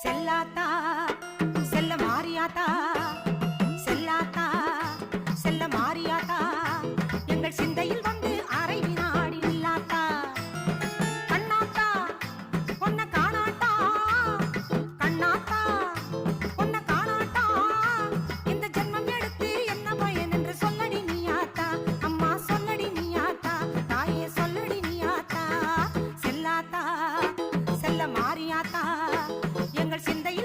செல்லாத்தா செல்ல மாறியாத்தா செல்லாத்தா செல்ல மாறியாத்தா எங்கள் சிந்தையில் வந்து அரை வினாடி நில்லாத்தா கண்ணாத்தா பொன்ன காணாட்டா கண்ணாத்தா பொன்ன காணாட்டா இந்த ஜென்மம் எடுத்து என்ன பயன் என்று சொல்லடி நீயாத்தா அம்மா சொல்லடி நீயாத்தா தாயே சொல்லடி நீயாத்தா செல்லாத்தா செல்ல மாறியாத்தா எங்கள் சிந்தையில்